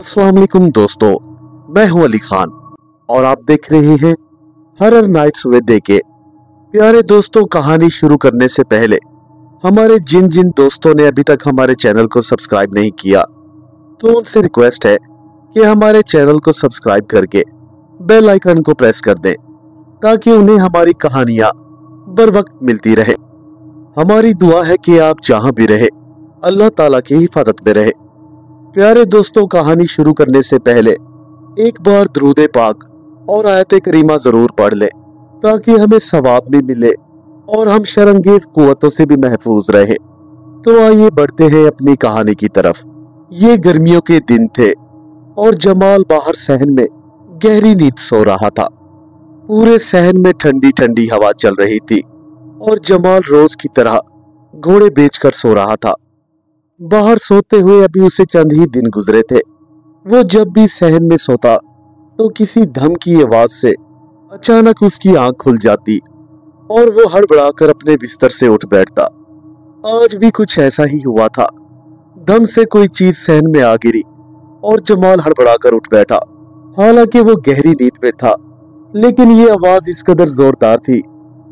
अस्सलाम वालेकुम दोस्तों, मैं हूं अली खान और आप देख रहे हैं हॉरर नाइट्स विद के। प्यारे दोस्तों, कहानी शुरू करने से पहले हमारे जिन जिन दोस्तों ने अभी तक हमारे चैनल को सब्सक्राइब नहीं किया तो उनसे रिक्वेस्ट है कि हमारे चैनल को सब्सक्राइब करके बेल आइकन को प्रेस कर दें ताकि उन्हें हमारी कहानियां बर वक्त मिलती रहे। हमारी दुआ है कि आप जहां भी रहे अल्लाह ताला की हिफाजत में रहे। प्यारे दोस्तों, कहानी शुरू करने से पहले एक बार दुरूद पाक और आयत करीमा जरूर पढ़ लें ताकि हमें सवाब भी मिले और हम शरंगेज कुव्वतों से भी महफूज रहे। तो आइए बढ़ते हैं अपनी कहानी की तरफ। ये गर्मियों के दिन थे और जमाल बाहर सहन में गहरी नींद सो रहा था। पूरे सहन में ठंडी ठंडी हवा चल रही थी और जमाल रोज की तरह घोड़े बेचकर सो रहा था। बाहर सोते हुए अभी उसे चंद ही दिन गुजरे थे। वो जब भी सहन में सोता तो किसी धम की आवाज से अचानक उसकी आंख खुल जाती और वो हड़बड़ाकर अपने बिस्तर से उठ बैठता। आज भी कुछ ऐसा ही हुआ था। धम से कोई चीज सहन में आ गिरी और जमाल हड़बड़ाकर उठ बैठा। हालांकि वो गहरी नींद में था, लेकिन ये आवाज इस कदर जोरदार थी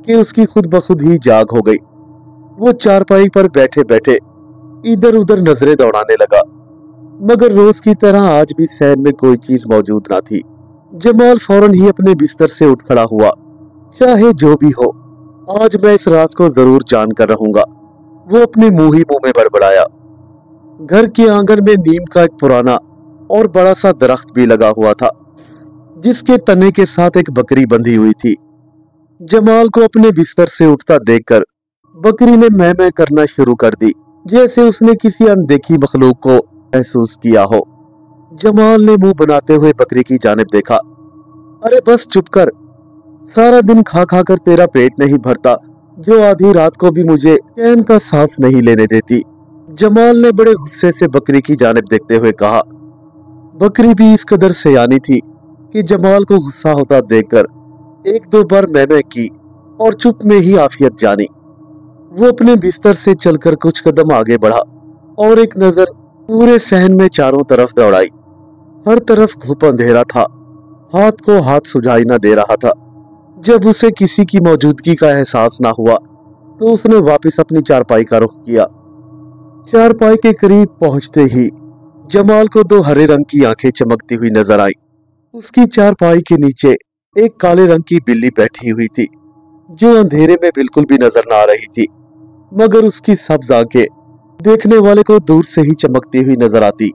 कि उसकी खुद ब खुद ही जाग हो गई। वो चारपाई पर बैठे बैठे इधर उधर नजरें दौड़ाने लगा, मगर रोज की तरह आज भी सहन में कोई चीज मौजूद ना थी। जमाल फौरन ही अपने बिस्तर से उठ खड़ा हुआ। चाहे जो भी हो, आज मैं इस राज को जरूर जान कर रहूंगा, वो अपने मुंह ही मुंह में बड़बड़ाया। घर के आंगन में नीम का एक पुराना और बड़ा सा दरख्त भी लगा हुआ था, जिसके तने के साथ एक बकरी बंधी हुई थी। जमाल को अपने बिस्तर से उठता देखकर बकरी ने मैं करना शुरू कर दी, जैसे उसने किसी अनदेखी मखलूक को महसूस किया हो। जमाल ने मुंह बनाते हुए बकरी की जानिब देखा। अरे बस चुप कर, सारा दिन खा खा कर तेरा पेट नहीं भरता, जो आधी रात को भी मुझे चैन का सांस नहीं लेने देती। जमाल ने बड़े गुस्से से बकरी की जानिब देखते हुए कहा। बकरी भी इस कदर सयानी थी कि जमाल को गुस्सा होता देखकर एक दो बार मैं की और चुप में ही आफियत जानी। वो अपने बिस्तर से चलकर कुछ कदम आगे बढ़ा और एक नजर पूरे सहन में चारों तरफ दौड़ाई। हर तरफ घुप अंधेरा था, हाथ को हाथ सुझाई न दे रहा था। जब उसे किसी की मौजूदगी का एहसास ना हुआ तो उसने वापस अपनी चारपाई का रुख किया। चारपाई के करीब पहुंचते ही जमाल को दो हरे रंग की आंखें चमकती हुई नजर आई। उसकी चारपाई के नीचे एक काले रंग की बिल्ली बैठी हुई थी, जो अंधेरे में बिल्कुल भी नजर ना आ रही थी, मगर उसकी सब्ज आंखें देखने वाले को दूर से ही चमकती हुई नजर आती।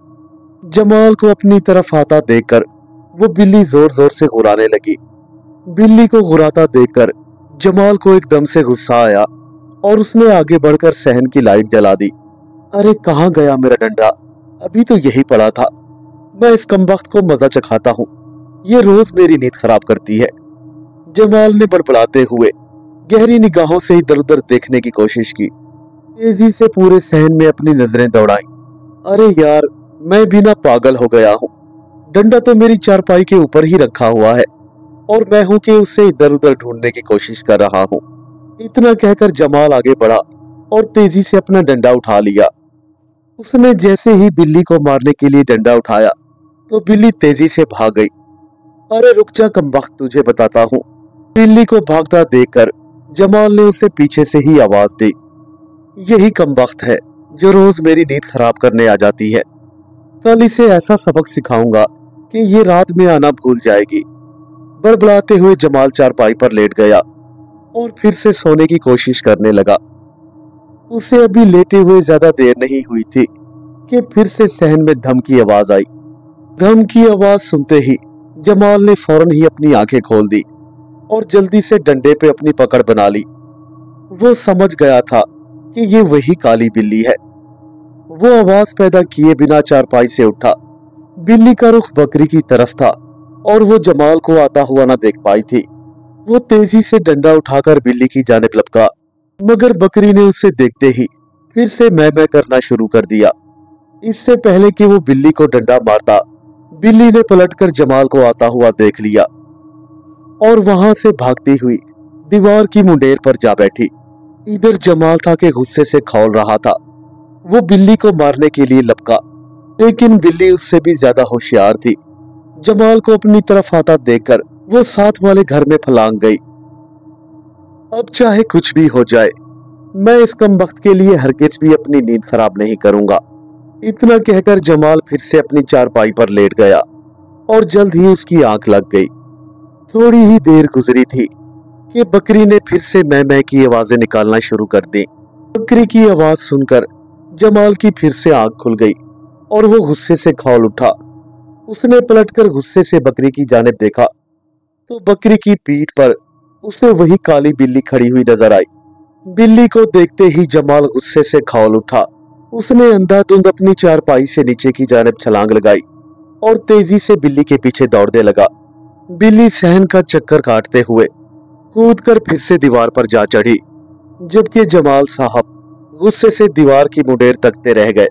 जमाल को अपनी तरफ आता देखकर वो बिल्ली जोर जोर से गुर्राने लगी। बिल्ली को गुर्राता देखकर जमाल को एकदम से गुस्सा आया और उसने आगे बढ़कर सहन की लाइट जला दी। अरे कहाँ गया मेरा डंडा, अभी तो यही पड़ा था। मैं इस कमबख्त को मजा चखाता हूँ, ये रोज मेरी नींद खराब करती है। जमाल ने बड़बड़ाते हुए गहरी निगाहों से इधर उधर देखने की कोशिश की। तेजी से पूरे सहन में अपनी नजरें दौड़ाई। अरे यार, मैं भी ना पागल हो गया हूँ। डंडा तो मेरी चारपाई के ऊपर ही रखा हुआ है और मैं हूं कि उसे इधर उधर ढूंढने की कोशिश कर रहा हूँ। इतना कहकर जमाल आगे बढ़ा और तेजी से अपना डंडा उठा लिया। उसने जैसे ही बिल्ली को मारने के लिए डंडा उठाया तो बिल्ली तेजी से भाग गई। अरे रुक जा कमबख्त, तुझे बताता हूँ। बिल्ली को भागता देखकर जमाल ने उसे पीछे से ही आवाज दी। यही कमबख्त है जो रोज मेरी नींद खराब करने आ जाती है। कल इसे ऐसा सबक सिखाऊंगा कि ये रात में आना भूल जाएगी। बड़बड़ाते हुए जमाल चारपाई पर लेट गया और फिर से सोने की कोशिश करने लगा। उसे अभी लेटे हुए ज्यादा देर नहीं हुई थी कि फिर से सहन में धम की आवाज आई। धम की आवाज सुनते ही जमाल ने फौरन ही अपनी आंखें खोल दी और जल्दी से डंडे पे अपनी पकड़ बना ली। वो समझ गया था कि ये वही काली बिल्ली है। वो आवाज पैदा किए बिना चारपाई से उठा। बिल्ली का रुख बकरी की तरफ था और वो जमाल को आता हुआ ना देख पाई थी। वो तेजी से डंडा उठाकर बिल्ली की जानिब लपका, मगर बकरी ने उसे देखते ही फिर से मैं करना शुरू कर दिया। इससे पहले कि वो बिल्ली को डंडा मारता, बिल्ली ने पलटकर जमाल को आता हुआ देख लिया और वहां से भागती हुई दीवार की मुंडेर पर जा बैठी। इधर जमाल था कि गुस्से से खौल रहा था। वो बिल्ली को मारने के लिए लपका, लेकिन बिल्ली उससे भी ज्यादा होशियार थी। जमाल को अपनी तरफ आता देखकर वो साथ वाले घर में फलांग गई। अब चाहे कुछ भी हो जाए, मैं इस कमबख्त के लिए हरगिज भी अपनी नींद खराब नहीं करूंगा। इतना कहकर जमाल फिर से अपनी चारपाई पर लेट गया और जल्द ही उसकी आंख लग गई। थोड़ी ही देर गुजरी थी कि बकरी ने फिर से मैं की आवाजें निकालना शुरू कर दी। बकरी की आवाज सुनकर जमाल की फिर से आंख खुल गई और वो गुस्से से खौल उठा। उसने पलटकर गुस्से से बकरी की जानिब देखा तो बकरी की पीठ पर उसे वही काली बिल्ली खड़ी हुई नजर आई। बिल्ली को देखते ही जमाल गुस्से से खौल उठा। उसने अंधाधुंध अपनी चारपाई से नीचे की जानिब छलांग लगाई और तेजी से बिल्ली के पीछे दौड़ने लगा। बिल्ली सहन का चक्कर काटते हुए कूदकर फिर से दीवार पर जा चढ़ी, जबकि जमाल साहब गुस्से से दीवार की मुडेर तकते रह गए।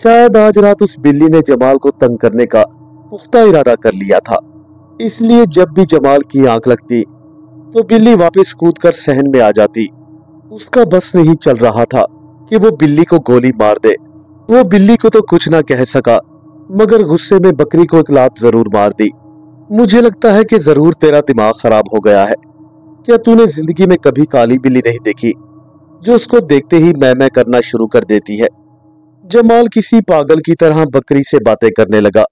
शायद आज रात उस बिल्ली ने जमाल को तंग करने का पुख्ता इरादा कर लिया था, इसलिए जब भी जमाल की आंख लगती तो बिल्ली वापस कूदकर सहन में आ जाती। उसका बस नहीं चल रहा था कि वो बिल्ली को गोली मार दे। वो बिल्ली को तो कुछ ना कह सका, मगर गुस्से में बकरी को एक लात जरूर मार दी। मुझे लगता है कि जरूर तेरा दिमाग खराब हो गया है। क्या तूने जिंदगी में कभी काली बिल्ली नहीं देखी जो उसको देखते ही मैं करना शुरू कर देती है? जमाल किसी पागल की तरह बकरी से बातें करने लगा,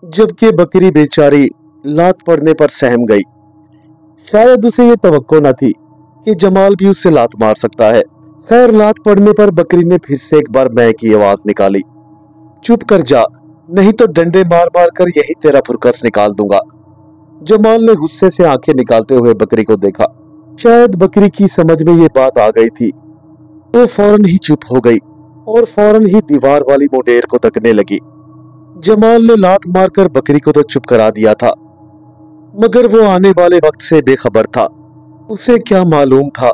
जबकि बकरी बेचारी लात पड़ने पर सहम गई। शायद उसे ये तवक्को न थी कि जमाल भी उससे लात मार सकता है। खैर, लात पड़ने पर बकरी ने फिर से एक बार मैं की आवाज निकाली। चुप कर जा, नहीं तो डंडे मार मार कर यही तेरा फुरकस निकाल दूंगा। जमाल ने गुस्से से आंखें निकालते हुए बकरी को देखा। शायद बकरी की समझ में ये बात आ गई थी। वो फौरन ही चुप हो गई और फौरन ही दीवार वाली मुडेर को तकने लगी। जमाल ने लात मारकर बकरी को तो चुप करा दिया था, मगर वो आने वाले वक्त से बेखबर था। उसे क्या मालूम था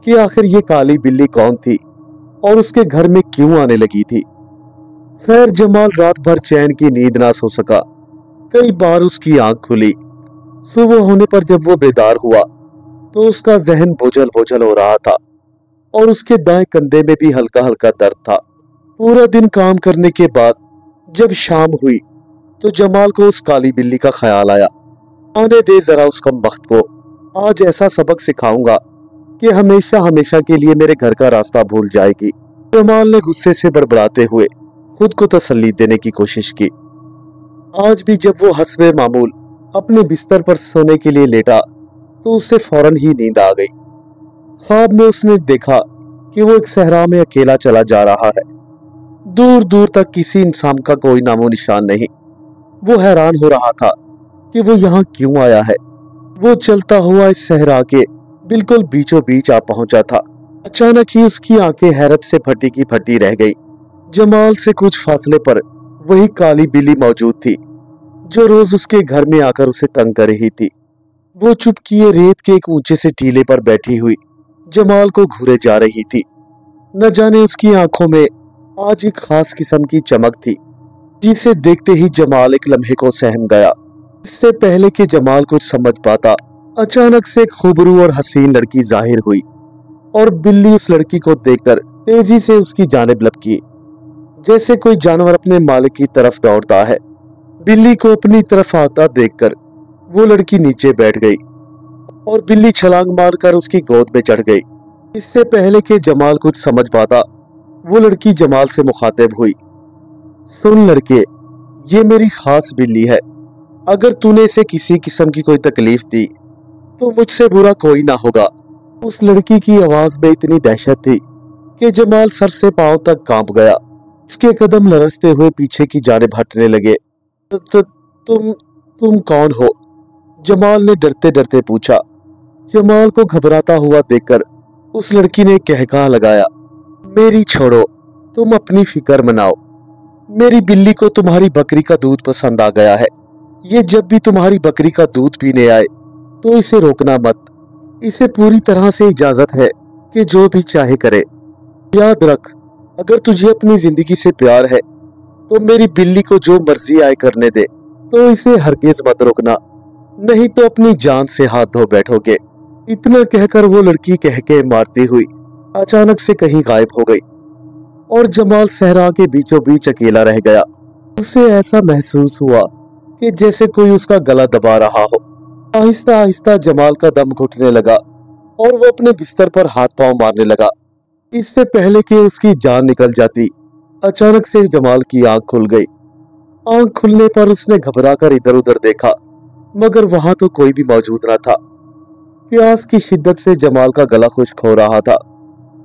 कि आखिर ये काली बिल्ली कौन थी और उसके घर में क्यों आने लगी थी। खैर, जमाल रात भर चैन की नींद ना सो सका। कई बार उसकी आंख खुली। सुबह होने पर जब वो बेदार हुआ तो उसका जहन बोझल बोझल हो रहा था और उसके दाएं कंधे में भी हल्का हल्का दर्द था। पूरा दिन काम करने के बाद जब शाम हुई तो जमाल को उस काली बिल्ली का ख्याल आया। आने दे जरा उस कमबख्त को, आज ऐसा सबक सिखाऊंगा कि हमेशा हमेशा के लिए मेरे घर का रास्ता भूल जाएगी। जमाल ने गुस्से से बड़बड़ाते हुए खुद को तसल्ली देने की कोशिश की। आज भी जब वो हस्बे मामूल अपने बिस्तर पर सोने के लिए लेटा तो उसे फौरन ही नींद आ गई। ख्वाब में उसने देखा कि वो एक सहरा में अकेला चला जा रहा है। दूर दूर तक किसी इंसान का कोई नामो निशान नहीं। वो हैरान हो रहा था कि वो यहाँ क्यों आया है। वो चलता हुआ इस सहरा के बिल्कुल बीचों बीच आ पहुंचा था। अचानक ही उसकी आंखें हैरत से फटी की फटी रह गई। जमाल से कुछ फासले पर वही काली बिल्ली मौजूद थी जो रोज उसके घर में आकर उसे तंग कर रही थी। वो चुपकिए रेत के एक ऊंचे से टीले पर बैठी हुई जमाल को घूरे जा रही थी। न जाने उसकी आंखों में आज एक खास किस्म की चमक थी जिसे देखते ही जमाल एक लम्हे को सहम गया। इससे पहले कि जमाल कुछ समझ पाता, अचानक से एक खूबरू और हसीन लड़की जाहिर हुई और बिल्ली उस लड़की को देखकर तेजी से उसकी जानिब लपकी, जैसे कोई जानवर अपने मालिक की तरफ दौड़ता है। बिल्ली को अपनी तरफ आता देखकर वो लड़की नीचे बैठ गई और बिल्ली छलांग मारकर उसकी गोद में चढ़ गई। इससे पहले कि जमाल कुछ समझ पाता, वो लड़की जमाल से मुखातिब हुई। सुन लड़के, ये मेरी खास बिल्ली है। अगर तूने इसे किसी किस्म की कोई तकलीफ दी तो मुझसे बुरा कोई ना होगा। उस लड़की की आवाज में इतनी दहशत थी कि जमाल सर से पांव तक कांप गया। उसके कदम लरसते हुए पीछे की जानिब हटने लगे। तुम कौन हो? जमाल ने डरते डरते पूछा। जमाल को घबराता हुआ देखकर उस लड़की ने कहका लगाया, मेरी छोड़ो, तुम अपनी फिक्र मनाओ। मेरी बिल्ली को तुम्हारी बकरी का दूध पसंद आ गया है। ये जब भी तुम्हारी बकरी का दूध पीने आए तो इसे रोकना मत। इसे पूरी तरह से इजाजत है कि जो भी चाहे करे। याद रख, अगर तुझे अपनी जिंदगी से प्यार है तो मेरी बिल्ली को जो मर्जी आए करने दे, तो इसे हरगिज मत रोकना, नहीं तो अपनी जान से हाथ धो बैठोगे। इतना कहकर वो लड़की कहके मारती हुई अचानक से कहीं गायब हो गई और जमाल सहरा के बीचों बीच अकेला रह गया। उसे ऐसा महसूस हुआ कि जैसे कोई उसका गला दबा रहा हो। आहिस्ता आहिस्ता जमाल का दम घुटने लगा और वो अपने बिस्तर पर हाथ पांव मारने लगा। इससे पहले कि उसकी जान निकल जाती, अचानक से जमाल की आंख खुल गई। आंख खुलने पर उसने घबराकर इधर उधर देखा, मगर वहां तो कोई भी मौजूद न था। प्यास की शिद्दत से जमाल का गला खुश्क हो रहा था।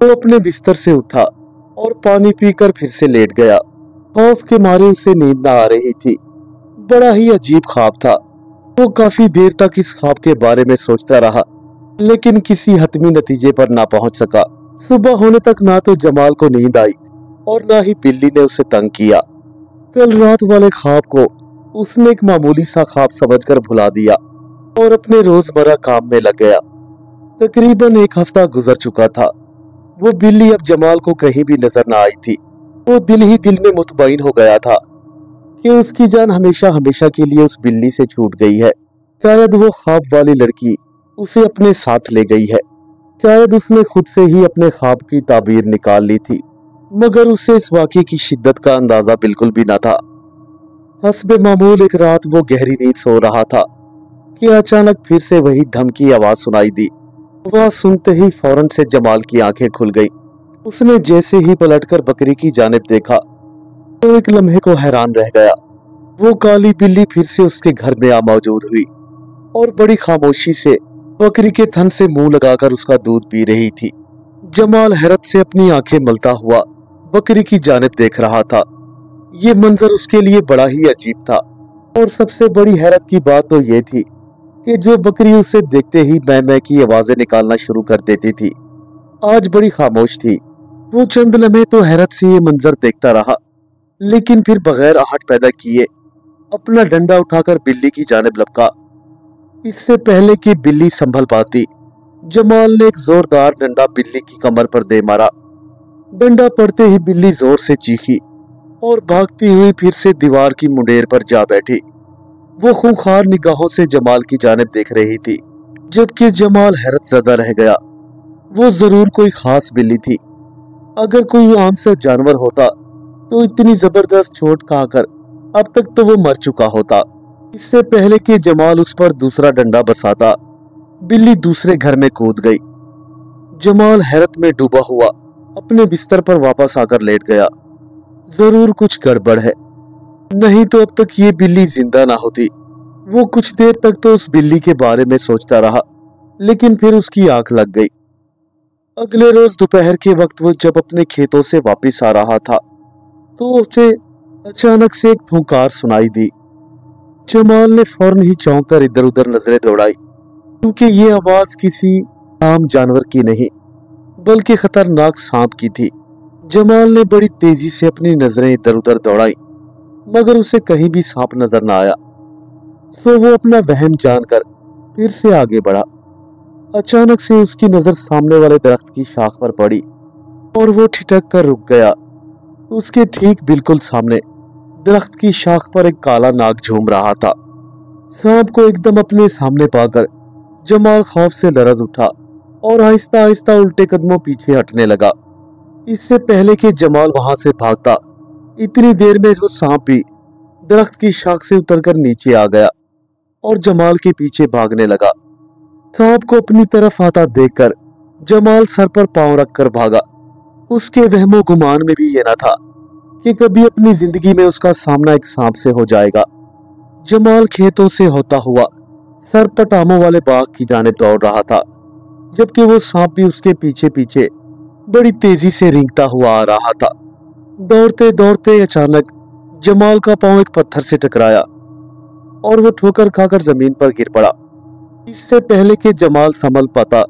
वो अपने बिस्तर से उठा और पानी पीकर फिर से लेट गया। खौफ के मारे उसे नींद न आ रही थी। बड़ा ही अजीब ख्वाब था। वो काफी देर तक इस ख्वाब के बारे में सोचता रहा, लेकिन किसी हतमी नतीजे पर ना पहुंच सका। सुबह होने तक ना तो जमाल को नींद आई और ना ही बिल्ली ने उसे तंग किया। कल रात वाले ख्वाब को उसने एक मामूली सा ख्वाब समझकर भुला दिया और अपने रोजमर्रा काम में लग गया। तकरीबन एक हफ्ता गुजर चुका था। वो बिल्ली अब जमाल को कहीं भी नजर न आई थी। वो दिल ही दिल में मुतमईन हो गया था कि उसकी जान हमेशा हमेशा के लिए उस बिल्ली से छूट गई है। शायद वो ख्वाब वाली लड़की उसे अपने साथ ले गई है। शायद उसने खुद से ही अपने ख्वाब की ताबीर निकाल ली थी, मगर उसे इस वाक़े की शिद्दत का अंदाजा बिल्कुल भी न था। हस्बे मामूल एक रात वो गहरी नींद सो रहा था कि अचानक फिर से वही धमकी आवाज सुनाई दी। वह सुनते ही फौरन से जमाल की आंखें खुल गई। उसने जैसे ही पलटकर बकरी की जानिब देखा तो एक लम्हे को हैरान रह गया। वो काली बिल्ली फिर से उसके घर में आ मौजूद हुई और बड़ी खामोशी से बकरी के थन से मुंह लगाकर उसका दूध पी रही थी। जमाल हैरत से अपनी आंखें मलता हुआ बकरी की जानिब देख रहा था। ये मंजर उसके लिए बड़ा ही अजीब था और सबसे बड़ी हैरत की बात तो ये थी कि जो बकरी उसे देखते ही मैं की आवाजें निकालना शुरू कर देती थी, आज बड़ी खामोश थी। वो चंद लम्हे तो हैरत से ये मंजर देखता रहा, लेकिन फिर बगैर आहट पैदा किए अपना डंडा उठाकर बिल्ली की जानिब लपका। इससे पहले कि बिल्ली संभल पाती, जमाल ने एक जोरदार डंडा बिल्ली की कमर पर दे मारा। डंडा पड़ते ही बिल्ली जोर से चीखी और भागती हुई फिर से दीवार की मुंडेर पर जा बैठी। वो खूंखार निगाहों से जमाल की जानिब देख रही थी, जबकि जमाल हैरत ज़दा रह गया। वो जरूर कोई खास बिल्ली थी। अगर कोई आम सा जानवर होता तो इतनी जबरदस्त चोट खाकर अब तक तो वो मर चुका होता। इससे पहले कि जमाल उस पर दूसरा डंडा बरसाता, बिल्ली दूसरे घर में कूद गई। जमाल हैरत में डूबा हुआ अपने बिस्तर पर वापस आकर लेट गया। जरूर कुछ गड़बड़ है, नहीं तो अब तक ये बिल्ली जिंदा ना होती। वो कुछ देर तक तो उस बिल्ली के बारे में सोचता रहा, लेकिन फिर उसकी आंख लग गई। अगले रोज दोपहर के वक्त वो जब अपने खेतों से वापस आ रहा था तो उसे अचानक से एक फुंकार सुनाई दी। जमाल ने फौरन ही चौंक कर इधर उधर नजरें दौड़ाई, क्योंकि ये आवाज किसी आम जानवर की नहीं बल्कि खतरनाक सांप की थी। जमाल ने बड़ी तेजी से अपनी नजरें इधर उधर दौड़ाई, मगर उसे कहीं भी सांप नजर न आया। सो वो अपना वहम जानकर फिर से आगे बढ़ा। अचानक से उसकी नजर सामने वाले दरख्त की शाख पर पड़ी और वो ठिठक कर रुक गया। उसके ठीक बिल्कुल सामने दरख्त की शाख पर एक काला नाग झूम रहा था। सांप को एकदम अपने सामने पाकर जमाल खौफ से लरज उठा और आहिस्ता आहिस्ता उल्टे कदमों पीछे हटने लगा। इससे पहले कि जमाल वहां से भागता, इतनी देर में वो सांप भी दरख्त की शाख से उतरकर नीचे आ गया और जमाल के पीछे भागने लगा। सांप को अपनी तरफ आता देखकर जमाल सर पर पांव रखकर भागा। उसके वहमो गुमान में भी ये न था कि कभी अपनी जिंदगी में उसका सामना एक सांप से हो जाएगा। जमाल खेतों से होता हुआ सरपट आमों वाले बाग की जानिब दौड़ रहा था, जबकि वो सांप भी उसके पीछे पीछे बड़ी तेजी से रेंगता हुआ आ रहा था। दौड़ते दौड़ते अचानक जमाल का पांव एक पत्थर से टकराया और वो ठोकर खाकर जमीन पर गिर पड़ा। इससे पहले कि जमाल संभल पाता,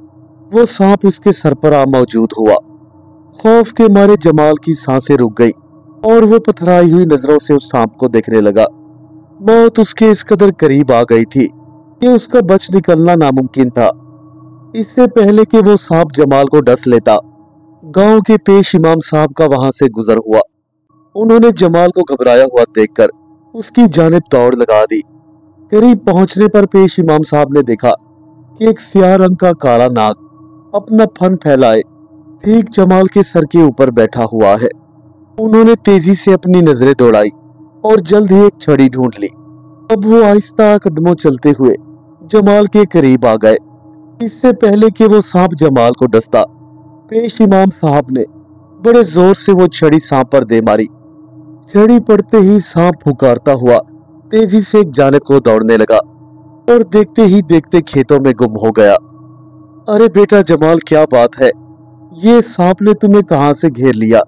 वो सांप उसके सर पर आ मौजूद हुआ। खौफ के मारे जमाल की सांसें रुक गई और वो पथराई हुई नजरों से उस सांप को देखने लगा। मौत उसके इस कदर करीब आ गई थी कि उसका बच निकलना नामुमकिन था। इससे पहले कि वो सांप जमाल को डस लेता, गांव के पेश इमाम साहब का वहां से गुजर हुआ। उन्होंने जमाल को घबराया हुआ देखकर उसकी जानिब दौड़ लगा दी। करीब पहुंचने पर पेश इमाम साहब ने देखा कि एक स्याह रंग का काला नाग अपना फन फैलाए ठीक जमाल के सर के ऊपर बैठा हुआ है। उन्होंने तेजी से अपनी नजरें दौड़ाई और जल्द ही एक छड़ी ढूंढ ली। अब वो आहिस्ता कदमों चलते हुए जमाल के करीब आ गए। इससे पहले कि वो सांप जमाल को डसता, पेश इमाम साहब ने बड़े जोर से वो छड़ी सांप पर दे मारी। छड़ी पड़ते ही सांप पुकारता हुआ तेजी से एक जानिब को दौड़ने लगा और देखते ही देखते खेतों में गुम हो गया। अरे बेटा जमाल, क्या बात है? ये सांप ने तुम्हें कहां से घेर लिया?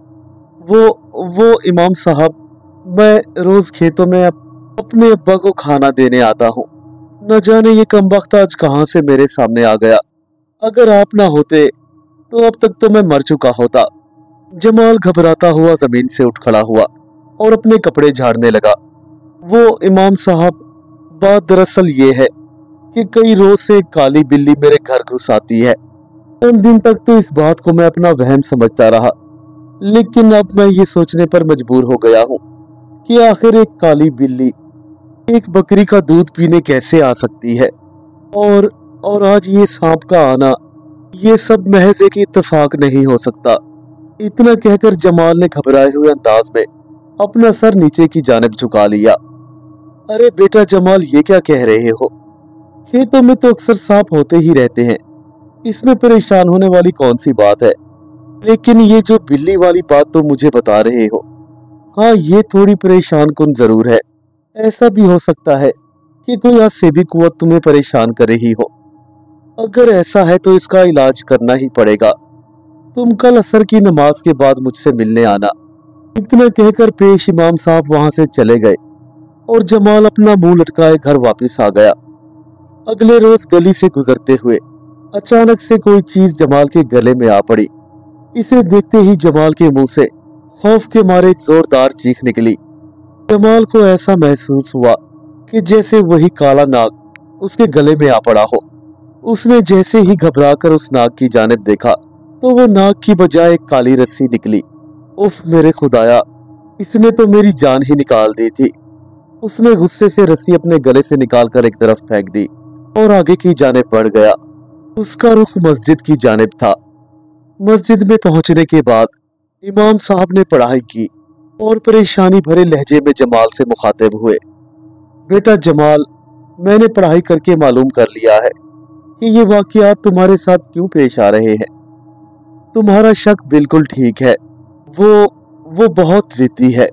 वो इमाम साहब, मैं रोज खेतों में अपने अब्बा को खाना देने आता हूँ। न जाने ये कमबख्त आज कहां से मेरे सामने आ गया। अगर आप ना होते तो अब तक तो मैं मर चुका होता। जमाल घबराता हुआ जमीन से उठ खड़ा हुआ और अपने कपड़े झाड़ने लगा। वो इमाम साहब, बात दरअसल ये है कि कई रोज से एक काली बिल्ली मेरे घर घुस आती है। उन दिन तक तो इस बात को मैं अपना वहम समझता रहा, लेकिन अब मैं ये सोचने पर मजबूर हो गया हूँ कि आखिर एक काली बिल्ली एक बकरी का दूध पीने कैसे आ सकती है। और आज ये सांप का आना, ये सब महज एक इत्तेफाक नहीं हो सकता। इतना कहकर जमाल ने घबराए हुए अंदाज में अपना सर नीचे की जानिब झुका लिया। अरे बेटा जमाल, ये क्या कह रहे हो? खेतों में तो अक्सर सांप होते ही रहते हैं, इसमें परेशान होने वाली कौन सी बात है? लेकिन ये जो बिल्ली वाली बात तो मुझे बता रहे हो, हाँ ये थोड़ी परेशान कुन जरूर है। ऐसा भी हो सकता है कि कोई असेबी कुव्वत तुम्हें परेशान कर रही हो। अगर ऐसा है तो इसका इलाज करना ही पड़ेगा। तुम कल असर की नमाज के बाद मुझसे मिलने आना। इतना कहकर पेश इमाम साहब वहां से चले गए और जमाल अपना मुंह लटकाए घर वापस आ गया। अगले रोज गली से गुजरते हुए अचानक से कोई चीज जमाल के गले में आ पड़ी। इसे देखते ही जमाल के मुंह से खौफ के मारे एक जोरदार चीख निकली। जमाल को ऐसा महसूस हुआ कि जैसे वही काला नाग उसके गले में आ पड़ा हो। उसने जैसे ही घबराकर उस नाग की जानिब देखा तो वो नाग की बजाय एक काली रस्सी निकली। उफ मेरे खुदाया, इसने तो मेरी जान ही निकाल दी थी। उसने गुस्से से रस्सी अपने गले से निकालकर एक तरफ फेंक दी और आगे की जानिब बढ़ गया। उसका रुख मस्जिद की जानिब था। मस्जिद में पहुंचने के बाद इमाम साहब ने पढ़ाई की और परेशानी भरे लहजे में जमाल से मुखातिब हुए। बेटा जमाल, मैंने पढ़ाई करके मालूम कर लिया है कि ये वाकयात तुम्हारे साथ क्यों पेश आ रहे हैं। तुम्हारा शक बिल्कुल ठीक है। वो बहुत जिद्दी है।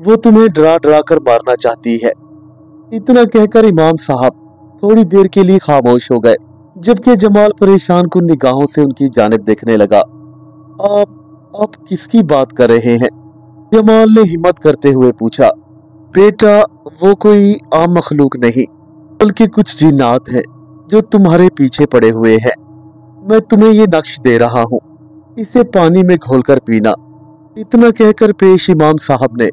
वो तुम्हें डरा डरा कर मारना चाहती है। इतना कहकर इमाम साहब थोड़ी देर के लिए खामोश हो गए, जबकि जमाल परेशान कुन निगाहों से उनकी जानिब देखने लगा। आप किसकी बात कर रहे हैं? जमाल ने हिम्मत करते हुए पूछा। बेटा, वो कोई आम मखलूक नहीं, बल्कि कुछ जिन्नात हैं जो तुम्हारे पीछे पड़े हुए हैं। मैं तुम्हें ये नक्श दे रहा हूँ, इसे पानी में घोलकर पीना। इतना कहकर पेश इमाम साहब ने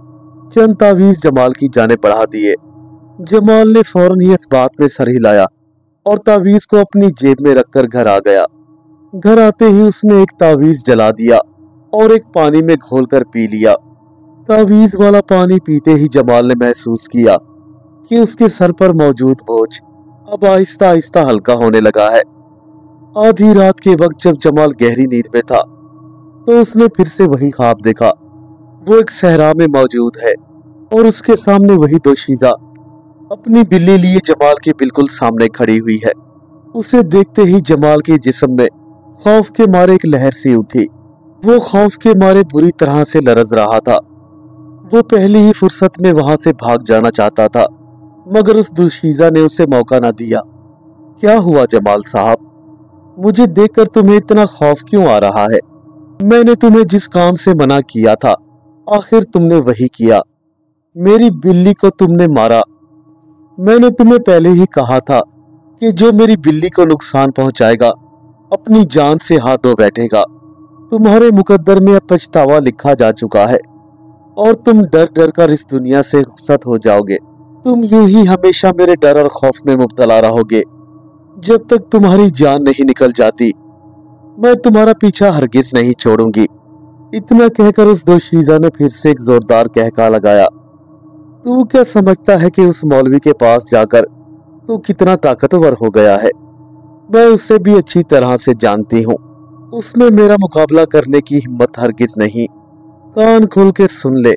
चंद तावीज जमाल की जाने बढ़ा दिए। जमाल ने फौरन ही इस बात में सर हिलाया और तावीज को अपनी जेब में रखकर घर आ गया। घर आते ही उसने एक तावीज जला दिया और एक पानी में घोलकर पी लिया। तावीज वाला पानी पीते ही जमाल ने महसूस किया कि उसके सर पर मौजूद बोझ अब आहिस्ता आहिस्ता हल्का होने लगा है। आधी रात के वक्त जब जमाल गहरी नींद में था तो उसने फिर से वही ख्वाब देखा। वो एक सहरा में मौजूद है और उसके सामने वही दोशीज़ा अपनी बिल्ली लिए जमाल के बिल्कुल सामने खड़ी हुई है। उसे देखते ही जमाल के जिस्म में खौफ के मारे एक लहर सी उठी। वो खौफ के मारे बुरी तरह से लरज रहा था। वो पहली ही फुर्सत में वहां से भाग जाना चाहता था, मगर उस दोशीज़ा ने उसे मौका ना दिया। क्या हुआ जमाल साहब? मुझे देखकर तुम्हें इतना खौफ क्यों आ रहा है? मैंने तुम्हें जिस काम से मना किया था, आखिर तुमने वही किया। मेरी बिल्ली को तुमने मारा। मैंने तुम्हें पहले ही कहा था कि जो मेरी बिल्ली को नुकसान पहुंचाएगा अपनी जान से हाथ धो बैठेगा। तुम्हारे मुकद्दर में अब पछतावा लिखा जा चुका है और तुम डर डर कर इस दुनिया से रुखसत हो जाओगे। तुम यूं ही हमेशा मेरे डर और खौफ में मुब्तला रहोगे जब तक तुम्हारी जान नहीं निकल जाती। मैं तुम्हारा पीछा हरगिज नहीं छोड़ूंगी। इतना कहकर उस दोशीज़ा ने फिर से एक जोरदार कहका लगाया। तू क्या समझता है कि उस मौलवी के पास जाकर तू कितना ताकतवर हो गया है? मैं उससे भी अच्छी तरह से जानती हूँ। उसमें मेरा मुकाबला करने की हिम्मत हरगिज नहीं। कान खोल के सुन ले।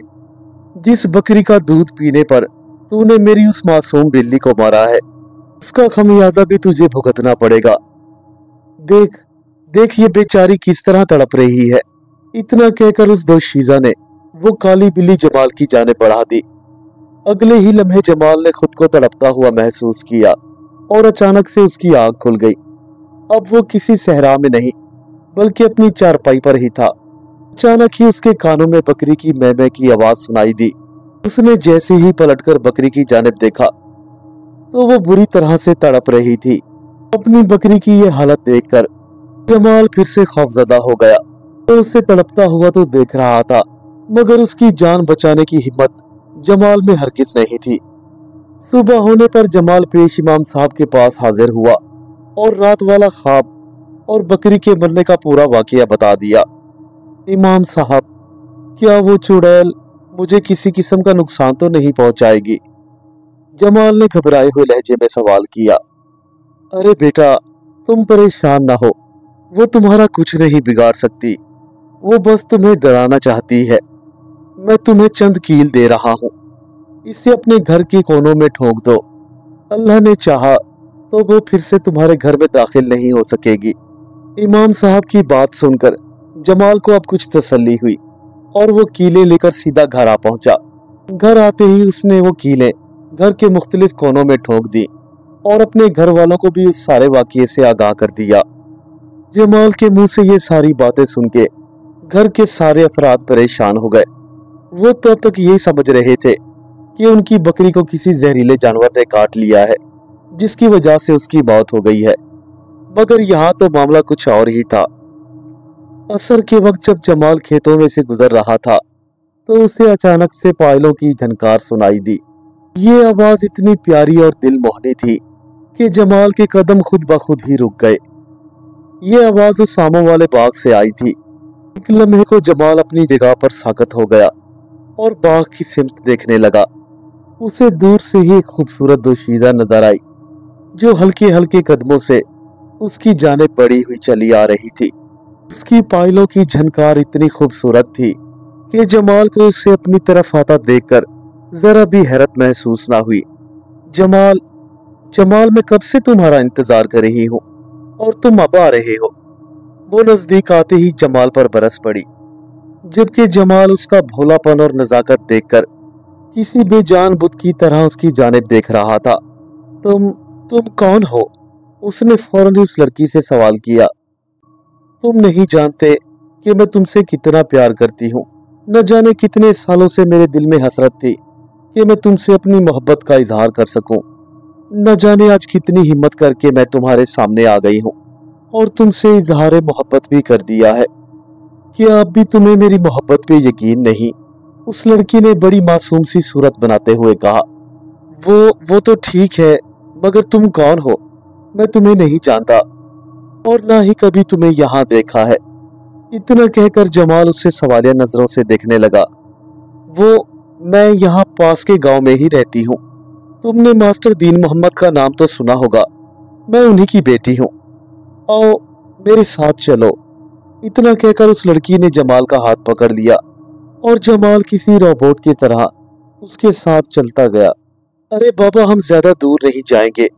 जिस बकरी का दूध पीने पर तूने मेरी उस मासूम बिल्ली को मारा है, उसका खमियाजा भी तुझे भुगतना पड़ेगा। देख देख ये बेचारी किस तरह तड़प रही है। इतना कहकर उस दोशीज़ा ने वो काली बिल्ली जमाल की जानिब बढ़ा दी। अगले ही लम्हे जमाल ने खुद को तड़पता हुआ महसूस किया और अचानक से उसकी आंख खुल गई। अब वो किसी सहरा में नहीं बल्कि अपनी चारपाई पर ही था। अचानक ही उसके कानों में बकरी की मैं की आवाज सुनाई दी। उसने जैसे ही पलटकर बकरी की जानिब देखा तो वो बुरी तरह से तड़प रही थी। अपनी बकरी की ये हालत देखकर जमाल फिर से खौफजदा हो गया। तो उसे तड़पता हुआ तो देख रहा था, मगर उसकी जान बचाने की हिम्मत जमाल में हरगिज नहीं थी। सुबह होने पर जमाल पेश इमाम साहब के पास हाजिर हुआ और रात वाला ख्वाब और बकरी के मरने का पूरा वाकया बता दिया। इमाम साहब, क्या वो चुड़ैल मुझे किसी किस्म का नुकसान तो नहीं पहुंचाएगी? जमाल ने घबराए हुए लहजे में सवाल किया। अरे बेटा, तुम परेशान ना हो, वो तुम्हारा कुछ नहीं बिगाड़ सकती। वो बस तुम्हें डराना चाहती है। मैं तुम्हें चंद कील दे रहा हूँ, इसे अपने घर के कोनों में ठोक दो। अल्लाह ने चाहा तो वो फिर से तुम्हारे घर में दाखिल नहीं हो सकेगी। इमाम साहब की बात सुनकर जमाल को अब कुछ तसल्ली हुई और वो कीले लेकर सीधा घर आ पहुंचा। घर आते ही उसने वो कीले घर के मुख्तलिफ कोनों में ठोक दी और अपने घर वालों को भी इस सारे वाकये से आगाह कर दिया। जमाल के मुंह से ये सारी बातें सुन के घर के सारे अफराद परेशान हो गए। वो तब तक यही समझ रहे थे कि उनकी बकरी को किसी जहरीले जानवर ने काट लिया है, जिसकी वजह से उसकी मौत हो गई है। मगर यहाँ तो मामला कुछ और ही था। असर के वक्त जब जमाल खेतों में से गुजर रहा था तो उसे अचानक से पायलों की झनकार सुनाई दी। ये आवाज इतनी प्यारी और दिल मोहनी थी कि जमाल के कदम खुद ब खुद ही रुक गए। ये आवाज उस सामों वाले बाग से आई थी। एक लम्हे को जमाल अपनी जगह पर साकत हो गया और बाग की सिमत देखने लगा। उसे दूर से ही एक खूबसूरत दोशीज़ा नजर आई जो हल्के हल्के कदमों से उसकी जानिब बढ़ी हुई चली आ रही थी। उसकी पायलों की झनकार इतनी खूबसूरत थी कि जमाल को उससे अपनी तरफ आता देखकर जरा भी हैरत महसूस ना हुई। जमाल, जमाल, मैं कब से तुम्हारा इंतजार कर रही हूँ और तुम अब आ रहे हो। वो नजदीक आते ही जमाल पर बरस पड़ी, जबकि जमाल उसका भोलापन और नजाकत देखकर किसी बेजान बुत की तरह उसकी जानिब देख रहा था। तुम कौन हो? उसने फौरन उस लड़की से सवाल किया। तुम नहीं जानते कि मैं तुमसे कितना प्यार करती हूँ। न जाने कितने सालों से मेरे दिल में हसरत थी कि मैं तुमसे अपनी मोहब्बत का इजहार कर सकूं। न जाने आज कितनी हिम्मत करके मैं तुम्हारे सामने आ गई हूँ और तुमसे इजहार मोहब्बत भी कर दिया है। क्या अब भी तुम्हें मेरी मोहब्बत पे यकीन नहीं? उस लड़की ने बड़ी मासूम सी सूरत बनाते हुए कहा। वो तो ठीक है, मगर तुम कौन हो? मैं तुम्हें नहीं जानता और ना ही कभी तुम्हें यहाँ देखा है। इतना कहकर जमाल उससे सवालिया नजरों से देखने लगा। मैं यहाँ पास के गांव में ही रहती हूँ। तुमने मास्टर दीन मोहम्मद का नाम तो सुना होगा, मैं उन्हीं की बेटी हूँ। आओ मेरे साथ चलो। इतना कहकर उस लड़की ने जमाल का हाथ पकड़ लिया और जमाल किसी रोबोट की तरह उसके साथ चलता गया। अरे बाबा, हम ज्यादा दूर नहीं जाएंगे,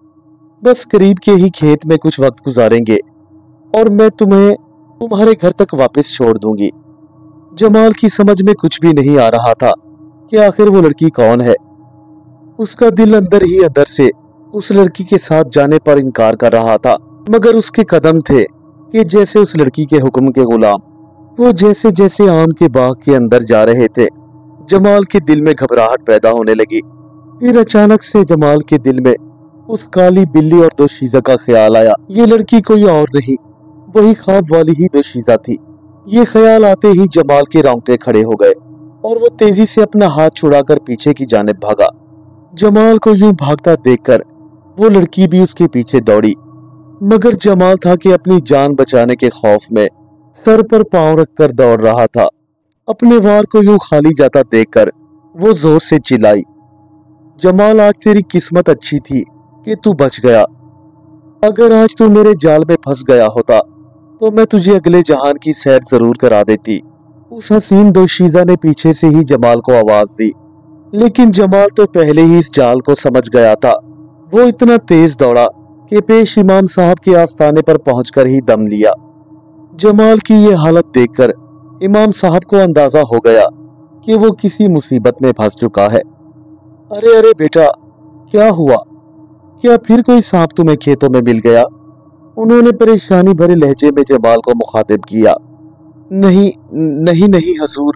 बस करीब के ही खेत में कुछ वक्त गुजारेंगे और मैं तुम्हें तुम्हारे घर तक वापस छोड़ दूंगी। जमाल की समझ में कुछ भी नहीं आ रहा था कि आखिर वो लड़की कौन है। उसका दिल अंदर ही अंदर से उस लड़की के साथ जाने पर इनकार कर रहा था, मगर उसके कदम थे कि जैसे उस लड़की के हुक्म के गुलाम। वो जैसे जैसे आम के बाग के अंदर जा रहे थे, जमाल के दिल में घबराहट पैदा होने लगी। फिर अचानक से जमाल के दिल में उस काली बिल्ली और दोशीज़ा का ख्याल आया। ये लड़की कोई और नहीं, वही ख्वाब वाली ही दोशीज़ा थी। ये ख्याल आते ही जमाल के रोंगटे खड़े हो गए और वो तेजी से अपना हाथ छुड़ाकर पीछे की जानिब भागा। जमाल को यूं भागता देखकर वो लड़की भी उसके पीछे दौड़ी, मगर जमाल था कि अपनी जान बचाने के खौफ में सर पर पांव रखकर दौड़ रहा था। अपने वार को यूं खाली जाता देखकर वो जोर से चिल्लाई, जमाल, आज तेरी किस्मत अच्छी थी कि तू बच गया। अगर आज तू मेरे जाल में फंस गया होता तो मैं तुझे अगले जहान की सैर जरूर करा देती। उस हसीन दोशीज़ा ने पीछे से ही जमाल को आवाज दी लेकिन जमाल तो पहले ही इस जाल को समझ गया था। वो इतना तेज दौड़ा कि पेश इमाम साहब के आस्थाने पर पहुंचकर ही दम लिया। जमाल की ये हालत देखकर इमाम साहब को अंदाजा हो गया कि वो किसी मुसीबत में फंस चुका है। अरे अरे बेटा, क्या हुआ? क्या फिर कोई सांप तुम्हें खेतों में मिल गया? उन्होंने परेशानी भरे लहजे में जमाल को मुखातिब किया। नहीं नहीं नहीं हजूर,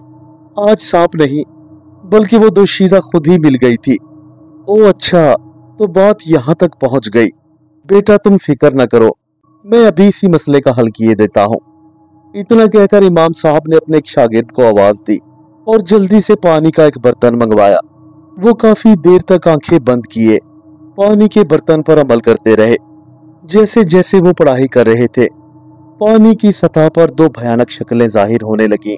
आज सांप नहीं, बल्कि वो दोशीज़ा खुद ही मिल गई थी। ओ अच्छा, तो बात यहाँ तक पहुँच गई। बेटा तुम फिक्र न करो, मैं अभी इसी मसले का हल किए देता हूँ। इतना कहकर इमाम साहब ने अपने एक शागिर्द को आवाज दी और जल्दी से पानी का एक बर्तन मंगवाया। वो काफी देर तक आंखें बंद किए पानी के बर्तन पर अमल करते रहे। जैसे जैसे वो पढ़ाई कर रहे थे, पानी की सतह पर दो भयानक शक्लें जाहिर होने लगी।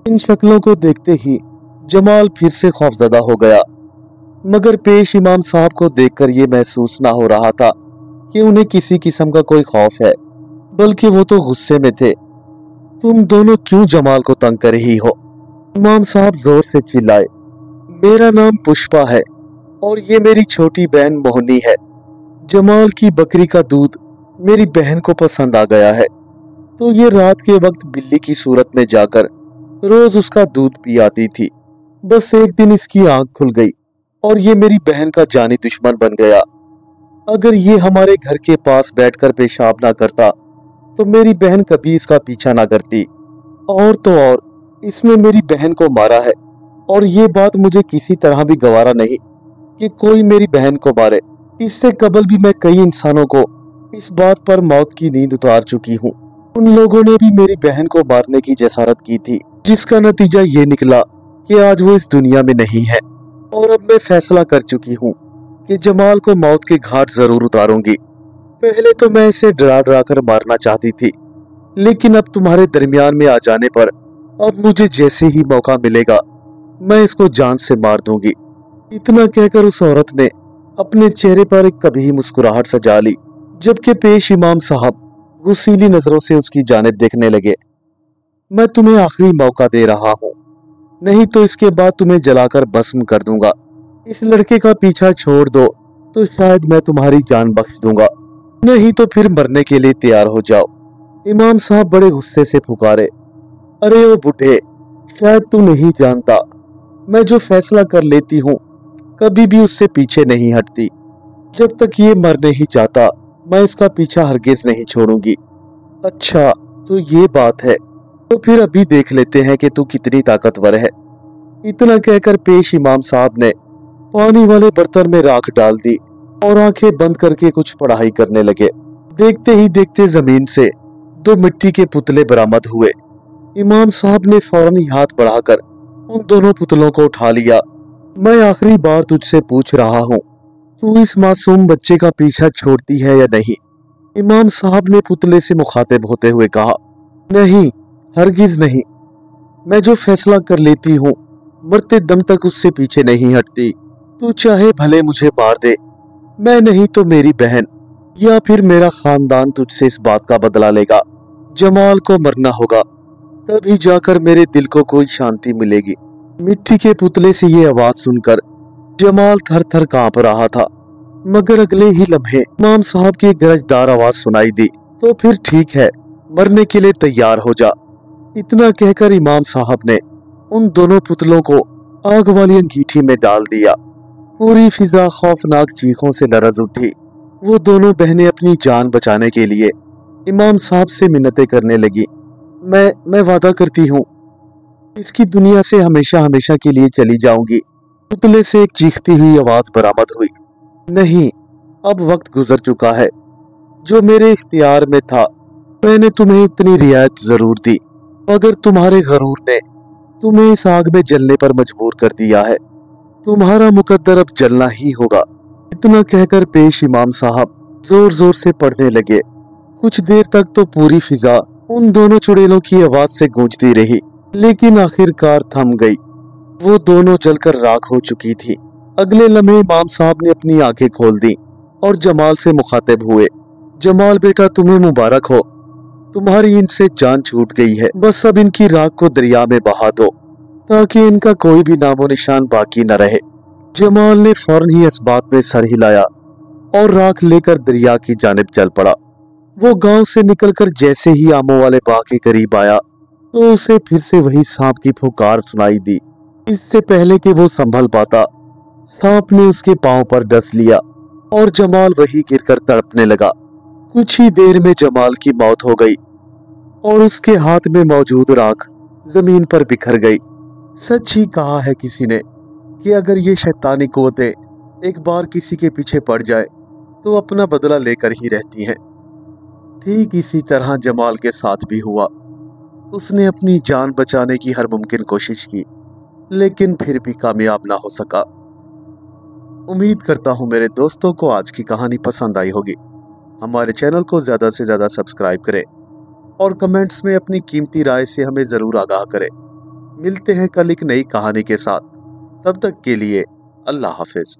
इन शक्लों को देखते ही जमाल फिर से खौफजदा हो गया, मगर पेश इमाम साहब को देखकर ये महसूस ना हो रहा था कि उन्हें किसी किस्म का कोई खौफ है, बल्कि वो तो गुस्से में थे। तुम दोनों क्यों जमाल को तंग कर रही हो? इमाम साहब जोर से चिल्लाए। मेरा नाम पुष्पा है और ये मेरी छोटी बहन मोहनी है। जमाल की बकरी का दूध मेरी बहन को पसंद आ गया है, तो ये रात के वक्त बिल्ली की सूरत में जाकर रोज उसका दूध पी आती थी। बस एक दिन इसकी आंख खुल गई और ये मेरी बहन का जानी दुश्मन बन गया। अगर ये हमारे घर के पास बैठकर पेशाब ना करता तो मेरी बहन कभी इसका पीछा ना करती। और तो और इसने मेरी बहन को मारा है, और ये बात मुझे किसी तरह भी गवारा नहीं कि कोई मेरी बहन को मारे। इससे कबल भी मैं कई इंसानों को इस बात पर मौत की नींद उतार चुकी हूँ। उन लोगों ने भी मेरी बहन को मारने की जसारत की थी, जिसका नतीजा ये निकला कि आज वो इस दुनिया में नहीं है। और अब मैं फैसला कर चुकी हूँ कि जमाल को मौत के घाट जरूर उतारूंगी। पहले तो मैं इसे डरा डरा कर मारना चाहती थी, लेकिन अब तुम्हारे दरमियान में आ जाने पर अब मुझे जैसे ही मौका मिलेगा मैं इसको जान से मार दूंगी। इतना कहकर उस औरत ने अपने चेहरे पर एक कभी मुस्कुराहट सजा ली, जबकि पेश इमाम साहब गुस्सीली नजरों से उसकी जानिब देखने लगे। मैं तुम्हें आखिरी मौका दे रहा हूँ, नहीं तो इसके बाद तुम्हें जलाकर भस्म कर दूंगा। इस लड़के का पीछा छोड़ दो तो शायद मैं तुम्हारी जान बख्श दूंगा, नहीं तो फिर मरने के लिए तैयार हो जाओ। इमाम साहब बड़े गुस्से से पुकारे। अरे ओ बुढ़े, शायद तू नहीं जानता, मैं जो फैसला कर लेती हूँ कभी भी उससे पीछे नहीं हटती। जब तक ये मर नहीं जाता मैं इसका पीछा हरगिज नहीं छोड़ूंगी। अच्छा तो ये बात है, तो फिर अभी देख लेते हैं कि तू कितनी ताकतवर है। इतना कहकर पेश इमाम साहब ने पानी वाले बर्तन में राख डाल दी और आंखें बंद करके कुछ पढ़ाई करने लगे। देखते ही देखते जमीन से दो मिट्टी के पुतले बरामद हुए। इमाम साहब ने फौरन ही हाथ बढ़ाकर उन दोनों पुतलों को उठा लिया। मैं आखिरी बार तुझसे पूछ रहा हूँ, तू इस मासूम बच्चे का पीछा छोड़ती है या नहीं? इमाम साहब ने पुतले से मुखातिब होते हुए कहा। नहीं, हरगिज नहीं। मैं जो फैसला कर लेती हूँ मरते दम तक उससे पीछे नहीं हटती। तू चाहे भले मुझे मार दे, मैं नहीं तो मेरी बहन या फिर मेरा खानदान तुझसे इस बात का बदला लेगा। जमाल को मरना होगा, तभी जाकर मेरे दिल को कोई शांति मिलेगी। मिट्टी के पुतले से ये आवाज सुनकर जमाल थर थर कांप रहा था, मगर अगले ही लम्हे इमाम साहब की गरजदार आवाज सुनाई दी। तो फिर ठीक है, मरने के लिए तैयार हो जा। इतना कहकर इमाम साहब ने उन दोनों पुतलों को आग वाली अंगीठी में डाल दिया। पूरी फिजा खौफनाक चीखों से लरज उठी। वो दोनों बहनें अपनी जान बचाने के लिए इमाम साहब से मिन्नतें करने लगी। मैं वादा करती हूँ इसकी दुनिया से हमेशा हमेशा के लिए चली जाऊंगी। पुतले से एक चीखती हुई आवाज बरामद हुई। नहीं, अब वक्त गुजर चुका है। जो मेरे इख्तियार में था मैंने तुम्हें इतनी रियायत जरूर दी, मगर तुम्हारे गरूर ने तुम्हें इस आग में जलने पर मजबूर कर दिया है। तुम्हारा मुकद्दर अब जलना ही होगा। इतना कहकर पेश इमाम साहब जोर जोर से पढ़ने लगे। कुछ देर तक तो पूरी फिजा उन दोनों चुड़ैलों की आवाज से गूंजती रही, लेकिन आखिरकार थम गई। वो दोनों जलकर राख हो चुकी थी। अगले लम्हे इमाम साहब ने अपनी आंखें खोल दी और जमाल से मुखातिब हुए। जमाल बेटा, तुम्हें मुबारक हो, तुम्हारी इनसे जान छूट गई है। बस अब इनकी राख को दरिया में बहा दो ताकि इनका कोई भी नामो निशान बाकी न रहे। जमाल ने फौरन ही इस बात में सर हिलाया और राख लेकर दरिया की जानिब चल पड़ा। वो गांव से निकलकर जैसे ही आमों वाले बाग के करीब आया तो उसे फिर से वही सांप की पुकार सुनाई दी। इससे पहले कि वो संभल पाता, सांप ने उसके पांव पर डस लिया और जमाल वही गिरकर तड़पने लगा। कुछ ही देर में जमाल की मौत हो गई और उसके हाथ में मौजूद राख जमीन पर बिखर गई। सच ही कहा है किसी ने कि अगर ये शैतानी कुव्वतें एक बार किसी के पीछे पड़ जाए तो अपना बदला लेकर ही रहती हैं। ठीक इसी तरह जमाल के साथ भी हुआ। उसने अपनी जान बचाने की हर मुमकिन कोशिश की, लेकिन फिर भी कामयाब ना हो सका। उम्मीद करता हूँ मेरे दोस्तों को आज की कहानी पसंद आई होगी। हमारे चैनल को ज़्यादा से ज़्यादा सब्सक्राइब करें और कमेंट्स में अपनी कीमती राय से हमें ज़रूर आगाह करें। मिलते हैं कल एक नई कहानी के साथ। तब तक के लिए अल्लाह हाफिज़।